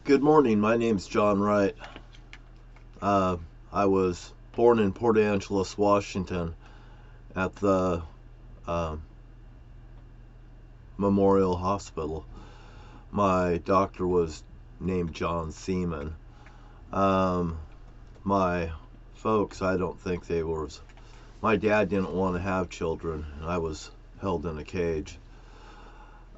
Good morning. My name's John Wright. I was born in Port Angeles, Washington, at the Memorial Hospital. My doctor was named John Seaman. My folks, I don't think they were. My dad didn't want to have children, and I was held in a cage.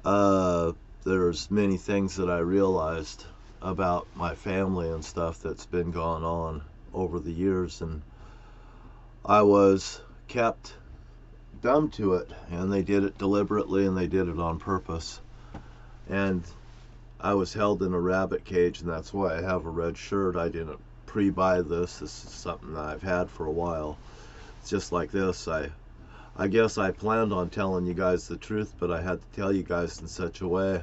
There's many things that I realized about my family and stuff that's been going on over the years, and I was kept dumb to it, and they did it deliberately, and they did it on purpose. And I was held in a rabbit cage, and that's why I have a red shirt. I didn't pre-buy this. This is something that I've had for a while. It's just like this. I guess I planned on telling you guys the truth, but I had to tell you guys in such a way,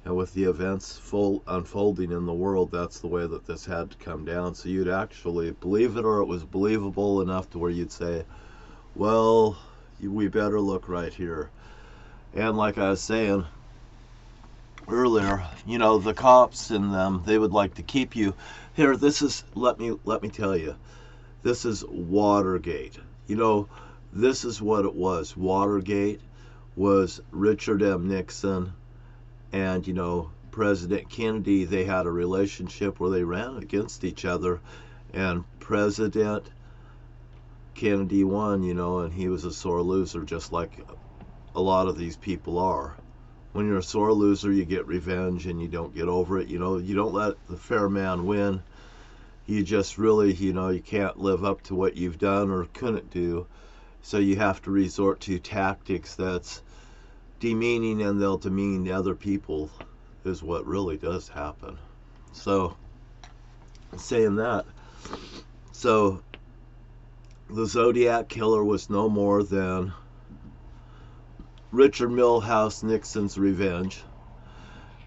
and with the events unfolding in the world, that's the way that this had to come down. So you'd actually believe it, or it was believable enough to where you'd say, well, we better look right here. And like I was saying earlier, you know, the cops and them, they would like to keep you here. This is, let me tell you, this is Watergate. You know, this is what it was. Watergate was Richard M. Nixon and, you know, President Kennedy. They had a relationship where they ran against each other, and President Kennedy won, you know, and he was a sore loser, just like a lot of these people are. When you're a sore loser, you get revenge and you don't get over it. You know, you don't let the fair man win. You just really, you know, you can't live up to what you've done or couldn't do. So you have to resort to tactics that's demeaning, and they'll demean other people, is what really does happen. So, saying that, so the Zodiac Killer was no more than Richard Milhous Nixon's revenge.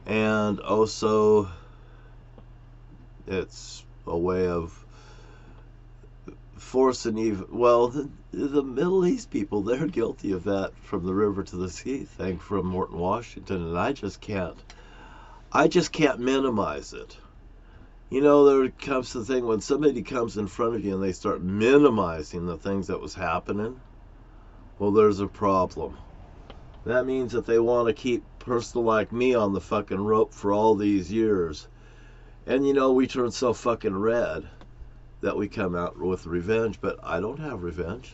And also, it's a way of forcing even, well, the Middle East people, they're guilty of that from the river to the sea thing from Morton, Washington, and I just can't minimize it. You know, there comes the thing when somebody comes in front of you and they start minimizing the things that was happening, well, there's a problem. That means that they want to keep a person like me on the fucking rope for all these years. And you know, we turn so fucking red that we come out with revenge, but I don't have revenge.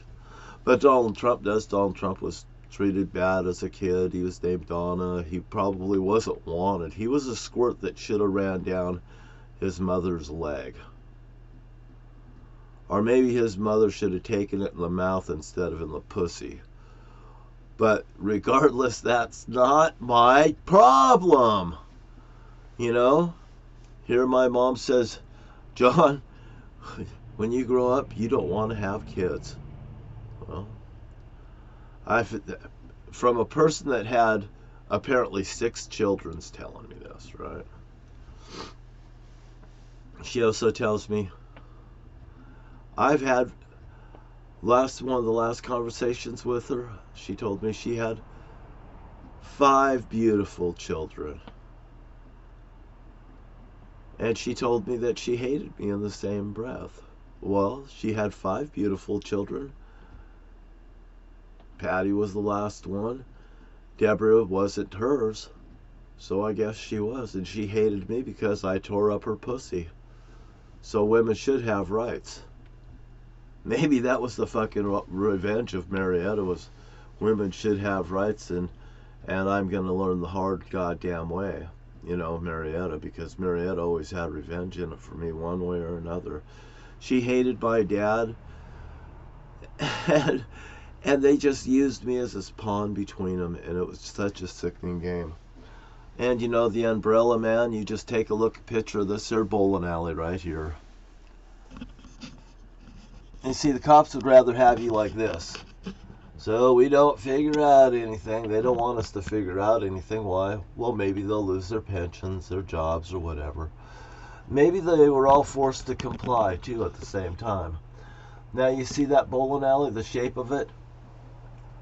But Donald Trump does. Donald Trump was treated bad as a kid. He was named Goanna. He probably wasn't wanted. He was a squirt that should have ran down his mother's leg. Or maybe his mother should have taken it in the mouth instead of in the pussy. But regardless, that's not my problem. You know? Here my mom says, John, when you grow up, you don't want to have kids. Well, from a person that had apparently 6 children's telling me this, right? She also tells me, I've had one of the last conversations with her, she told me she had 5 beautiful children. And she told me that she hated me in the same breath. Well, she had 5 beautiful children. Patty was the last one. Deborah wasn't hers. So I guess she was. And she hated me because I tore up her pussy. So women should have rights. Maybe that was the fucking revenge of Marietta, was women should have rights, and I'm going to learn the hard goddamn way. You know, Marietta, because Marietta always had revenge in it for me one way or another. She hated my dad, and they just used me as this pawn between them, and it was such a sickening game. And you know, the Umbrella Man, you just take a picture of this here bowling alley right here. And see, the cops would rather have you like this. So we don't figure out anything. They don't want us to figure out anything. Why? Well, maybe they'll lose their pensions, their jobs, or whatever. Maybe they were all forced to comply, too, at the same time. Now, you see that bowling alley, the shape of it?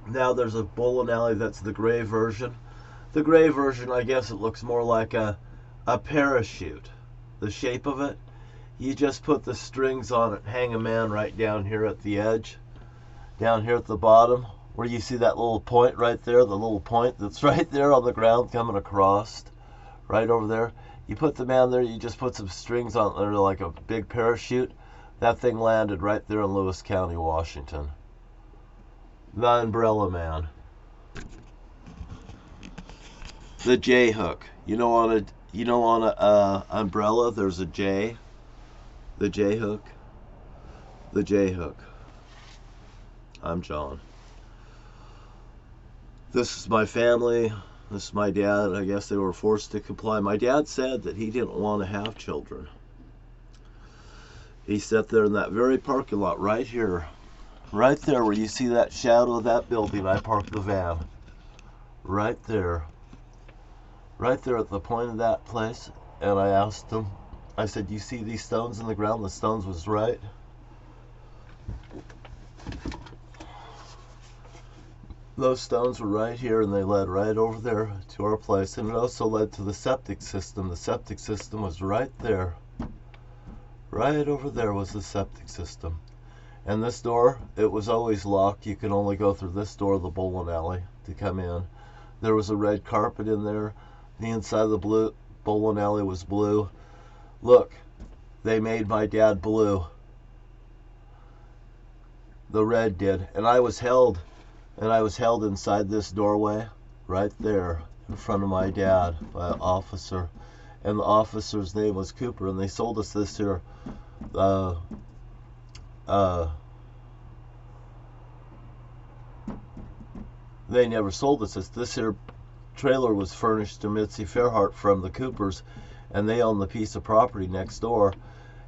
Now there's a bowling alley that's the gray version. The gray version, I guess it looks more like a parachute. the shape of it, you just put the strings on it, hang a man right down here at the edge, down here at the bottom, where you see that little point right there, the little point that's right there on the ground coming across, right over there. You put the man there, you just put some strings on there like a big parachute. That thing landed right there in Lewis County, Washington. The umbrella man. The J hook. You know on a umbrella there's a J. The J hook. The J hook. I'm John. This is my family. This is my dad. I guess they were forced to comply. My dad said that he didn't want to have children. He sat there in that very parking lot right here. Right there where you see that shadow of that building, I parked the van. Right there. Right there at the point of that place. And I asked him, I said, you see these stones in the ground? The stones was right. Those stones were right here, and they led right over there to our place. And it also led to the septic system. The septic system was right there. Right over there was the septic system. And this door, it was always locked. You could only go through this door, the bowling alley, to come in. There was a red carpet in there. The inside of the bowling alley was blue. Look, they made my dad blue. The red did. And I was held inside this doorway right there in front of my dad by an officer. And the officer's name was Cooper, and they sold us this here they never sold us this here trailer was furnished to Mitzi Fairhart from the Coopers, and they own the piece of property next door.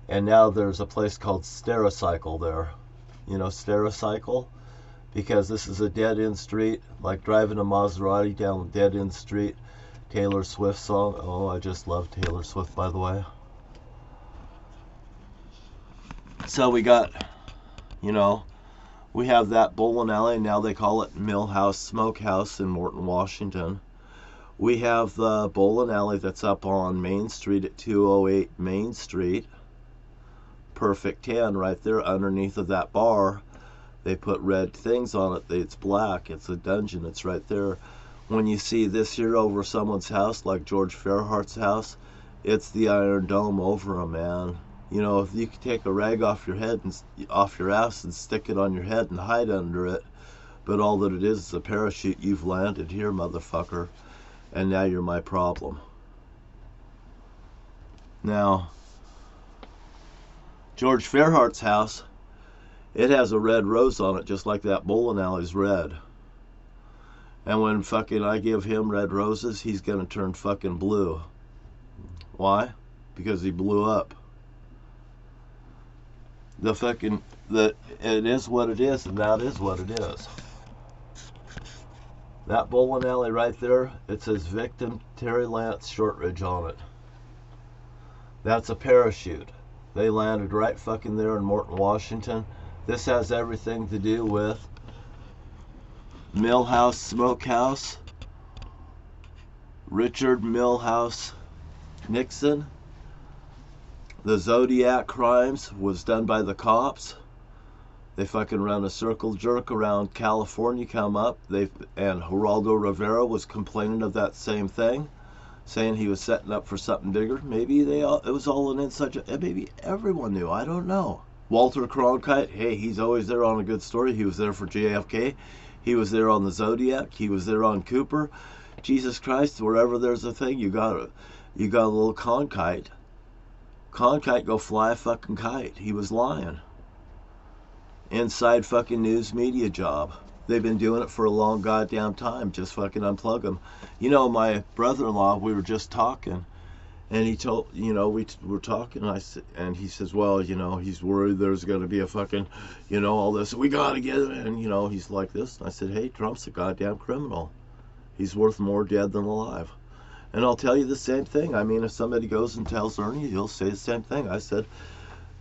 And now there's a place called Stericycle there. You know Stericycle? Because this is a dead-end street, like driving a Maserati down a dead-end street. Taylor Swift song. Oh, I just love Taylor Swift, by the way. So we got, we have that bowling alley. Now they call it Millhouse Smokehouse in Morton, Washington. We have the bowling alley that's up on Main Street at 208 Main Street. Perfect 10 right there underneath of that bar. They put red things on it. It's black. It's a dungeon. It's right there. When you see this here over someone's house, like George Fairhart's house, it's the Iron Dome over them, man. If you could take a rag off your head and off your ass and stick it on your head and hide under it, but all that it is a parachute. You've landed here, motherfucker, and now you're my problem. Now, George Fairhart's house, it has a red rose on it, just like that bowling alley's red. And when fucking I give him red roses, he's gonna turn fucking blue. Why? Because he blew up. It is what it is, and that is what it is. That bowling alley right there, it says victim Terry Lance Shortridge on it. That's a parachute. They landed right fucking there in Morton, Washington. This has everything to do with Millhouse Smokehouse, Richard Millhouse Nixon. The Zodiac crimes was done by the cops. They fucking run a circle jerk around California, come up. And Geraldo Rivera was complaining of that same thing, saying he was setting up for something bigger. Maybe it was all an inside job. Maybe everyone knew. I don't know. Walter Cronkite, hey, he's always there on a good story. He was there for JFK. He was there on the Zodiac. He was there on Cooper. Jesus Christ, wherever there's a thing, you got a little Cronkite. Cronkite, go fly a fucking kite. He was lying. Inside fucking news media job. They've been doing it for a long goddamn time. Just fucking unplug them. My brother-in-law, we were just talking, and he told, we were talking, and he says, well, he's worried there's going to be a fucking, all this. We got to get it. And, he's like this. And I said, hey, Trump's a goddamn criminal. He's worth more dead than alive. And I'll tell you the same thing. I mean, if somebody goes and tells Ernie, he'll say the same thing. I said,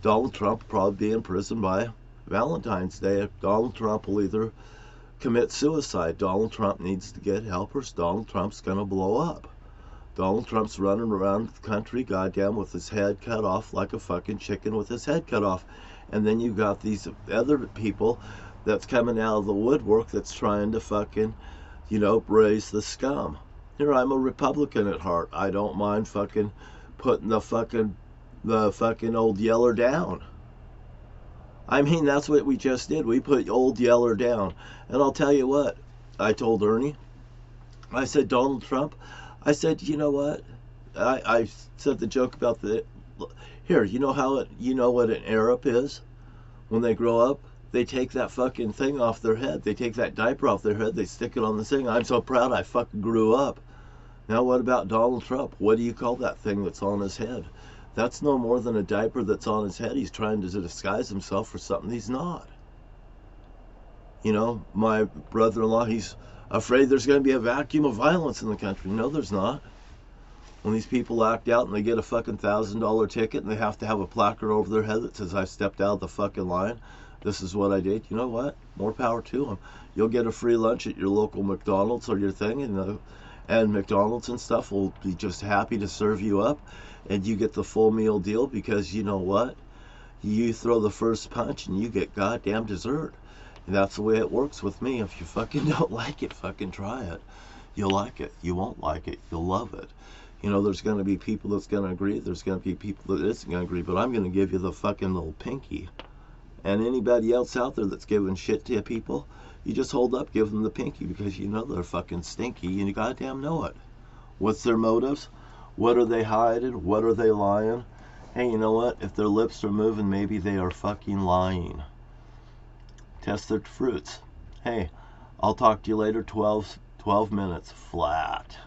Donald Trump will probably be in prison by Valentine's Day. Donald Trump will either commit suicide. Donald Trump needs to get help, or Donald Trump's going to blow up. Donald Trump's running around the country, goddamn, with his head cut off like a fucking chicken with his head cut off. And then you've got these other people that's coming out of the woodwork that's trying to fucking, you know, raise the scum. Here, I'm a Republican at heart. I don't mind fucking putting the fucking old Yeller down. I mean, that's what we just did. We put old Yeller down. And I'll tell you what, I told Ernie, I said, Donald Trump, I said, you know what? I said the joke about the, here, you know how you know what an Arab is? When they grow up, they take that fucking thing off their head. They take that diaper off their head. They stick it on the thing. I'm so proud I fucking grew up. Now what about Donald Trump? What do you call that thing that's on his head? That's no more than a diaper that's on his head. He's trying to disguise himself for something he's not. You know, my brother-in-law, he's afraid there's going to be a vacuum of violence in the country. No, there's not. When these people act out and they get a fucking $1,000 ticket and they have to have a placard over their head that says, I stepped out of the fucking line, this is what I did. You know what? More power to them. You'll get a free lunch at your local McDonald's or your thing, and McDonald's and stuff will be just happy to serve you up, and you get the full meal deal because you know what? You throw the first punch and you get goddamn dessert. And that's the way it works with me. If you fucking don't like it, fucking try it. You'll like it. You won't like it. You'll love it. You know, there's going to be people that's going to agree. There's going to be people that isn't going to agree. But I'm going to give you the fucking little pinky. And anybody else out there that's giving shit to people, you just hold up, give them the pinky because you know they're fucking stinky and you goddamn know it. What's their motives? What are they hiding? What are they lying? Hey, you know what? If their lips are moving, maybe they are fucking lying. Test their fruits. Hey, I'll talk to you later. 12 minutes flat.